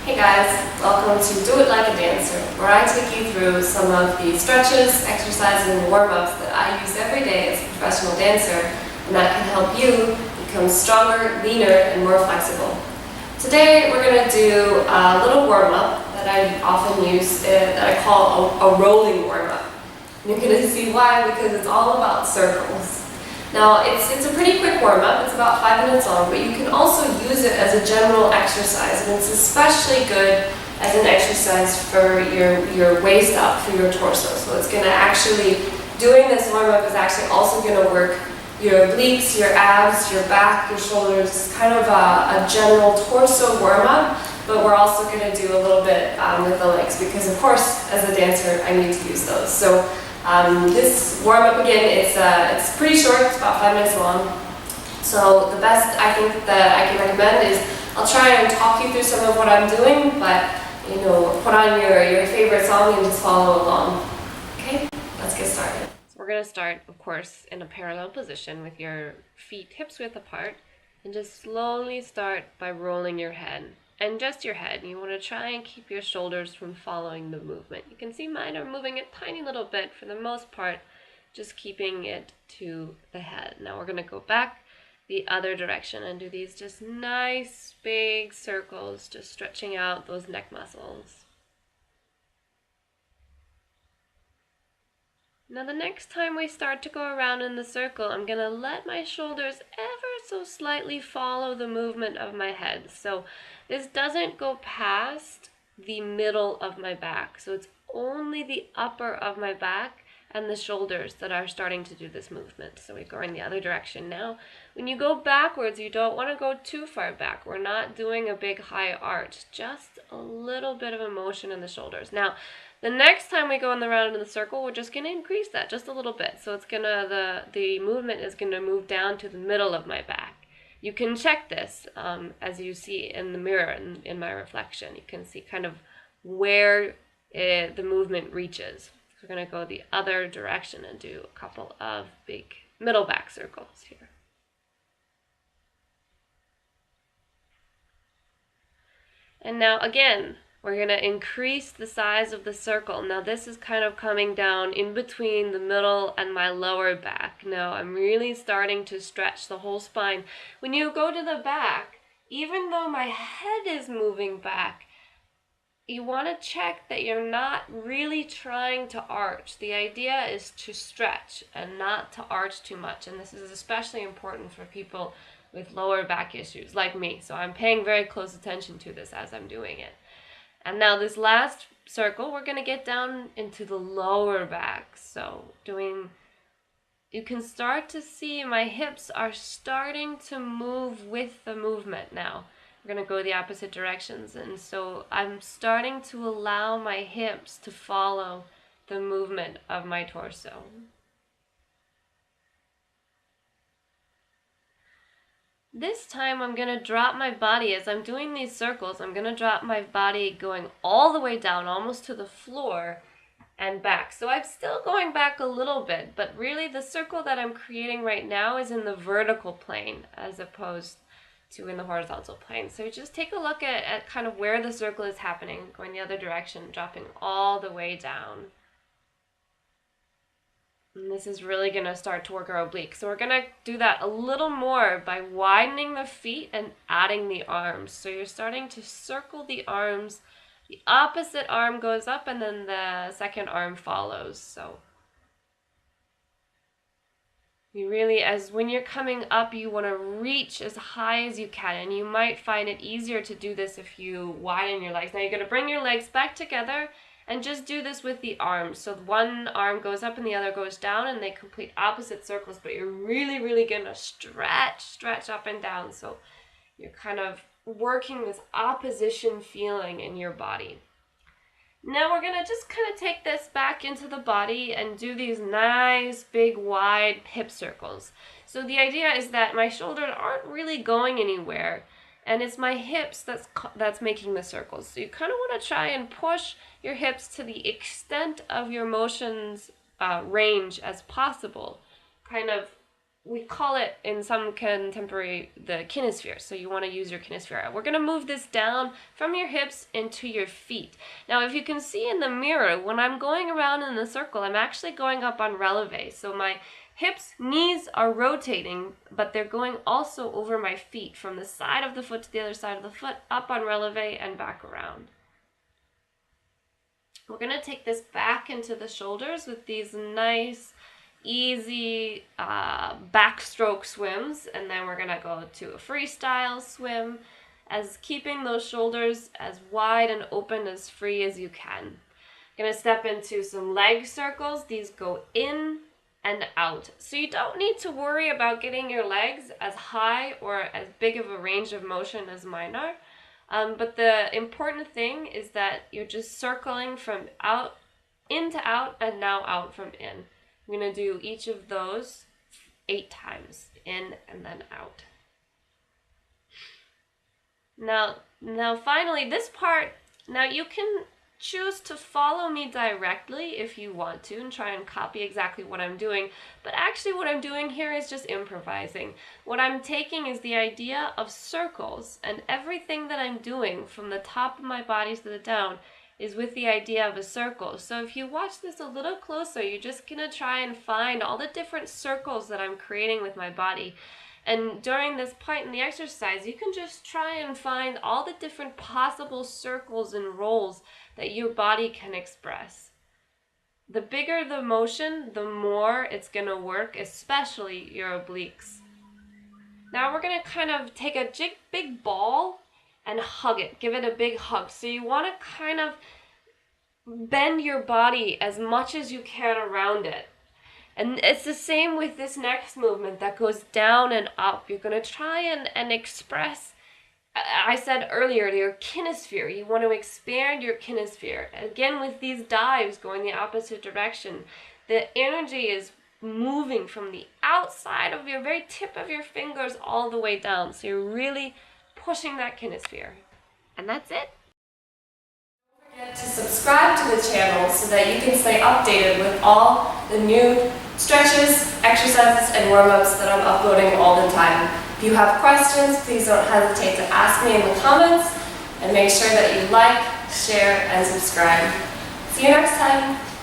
Hey guys, welcome to Do It Like a Dancer, where I take you through some of the stretches, exercises, and warm-ups that I use every day as a professional dancer, and that can help you become stronger, leaner, and more flexible. Today we're going to do a little warm-up that I often use that I call a rolling warm-up. You're going to see why, because it's all about circles. Now, it's a pretty quick warm-up, it's about 5 minutes long, but you can also use it as a general exercise, and it's especially good as an exercise for your waist up, for your torso. So it's going to actually, doing this warm-up is actually also going to work your obliques, your abs, your back, your shoulders. It's kind of a general torso warm-up, but we're also going to do a little bit with the legs, because of course, as a dancer, I need to use those. So this warm-up, again, it's pretty short, it's about 5 minutes long. So the best I think that I can recommend is I'll try and talk you through some of what I'm doing, but put on your favorite song and just follow along. Okay, let's get started. So we're going to start, of course, in a parallel position with your feet hips width apart, and just slowly start by rolling your head. And just your head. You want to try and keep your shoulders from following the movement. You can see mine are moving a tiny little bit, for the most part, just keeping it to the head. Now we're going to go back the other direction and do these just nice big circles, just stretching out those neck muscles. Now the next time we start to go around in the circle, I'm going to let my shoulders ever so slightly follow the movement of my head. So this doesn't go past the middle of my back. So it's only the upper of my back and the shoulders that are starting to do this movement. So we're going the other direction now. When you go backwards, you don't want to go too far back. We're not doing a big high arch, just a little bit of a motion in the shoulders. Now, the next time we go in the round in the circle, we're just going to increase that just a little bit. So it's gonna the movement is going to move down to the middle of my back. You can check this as you see in the mirror in my reflection. You can see kind of where the movement reaches. So we're going to go the other direction and do a couple of big middle back circles here. And now again, we're going to increase the size of the circle. Now this is kind of coming down in between the middle and my lower back. Now I'm really starting to stretch the whole spine. When you go to the back, even though my head is moving back, you want to check that you're not really trying to arch. The idea is to stretch and not to arch too much. And this is especially important for people with lower back issues like me. So I'm paying very close attention to this as I'm doing it. And now this last circle, we're going to get down into the lower back. So you can start to see my hips are starting to move with the movement now. We're going to go the opposite directions. And so I'm starting to allow my hips to follow the movement of my torso. This time I'm going to drop my body. As I'm doing these circles, I'm going to drop my body going all the way down, almost to the floor and back. So I'm still going back a little bit, but really the circle that I'm creating right now is in the vertical plane as opposed to in the horizontal plane. So just take a look at kind of where the circle is happening, going the other direction, dropping all the way down. And this is really going to start to work our obliques. So we're going to do that a little more by widening the feet and adding the arms. So you're starting to circle the arms. The opposite arm goes up and then the second arm follows. So you really, as when you're coming up, you want to reach as high as you can. And you might find it easier to do this if you widen your legs. Now you're going to bring your legs back together and just do this with the arms. So one arm goes up and the other goes down, and they complete opposite circles, but you're really, really going to stretch up and down. So you're kind of working this opposition feeling in your body. Now we're going to just kind of take this back into the body and do these nice, big, wide hip circles. So the idea is that my shoulders aren't really going anywhere, and it's my hips that's making the circles. So you kind of want to try and push your hips to the extent of your motion's range as possible. Kind of we call it in some contemporary the kinesphere. So you want to use your kinesphere. We're going to move this down from your hips into your feet. Now, if you can see in the mirror, when I'm going around in the circle, I'm actually going up on releve. So my hips, knees are rotating, but they're going also over my feet from the side of the foot to the other side of the foot, up on releve and back around. We're going to take this back into the shoulders with these nice, easy backstroke swims, and then we're going to go to a freestyle swim, as keeping those shoulders as wide and open as free as you can. Going to step into some leg circles. These go in and out. So you don't need to worry about getting your legs as high or as big of a range of motion as mine are. But the important thing is that you're just circling from out into out and now out from in. I'm going to do each of those 8 times, in and then out. Now finally, this part, now you can choose to follow me directly if you want to and try and copy exactly what I'm doing, but actually what I'm doing here is just improvising. What I'm taking is the idea of circles, and everything that I'm doing from the top of my body to the down is with the idea of a circle. So if you watch this a little closer, you're just gonna try and find all the different circles that I'm creating with my body. And during this point in the exercise, you can just try and find all the different possible circles and rolls that your body can express. The bigger the motion, the more it's gonna work, especially your obliques. Now we're gonna kind of take a big ball and hug it, give it a big hug. So you wanna kind of bend your body as much as you can around it. And it's the same with this next movement that goes down and up. You're going to try and express, I said earlier, your kinesphere. You want to expand your kinesphere. Again, with these dives going the opposite direction, the energy is moving from the outside of your very tip of your fingers all the way down. So you're really pushing that kinesphere. And that's it. Don't forget to subscribe to the channel so that you can stay updated with all the new stretches, exercises, and warm-ups that I'm uploading all the time. If you have questions, please don't hesitate to ask me in the comments, and make sure that you like, share, and subscribe. See you next time!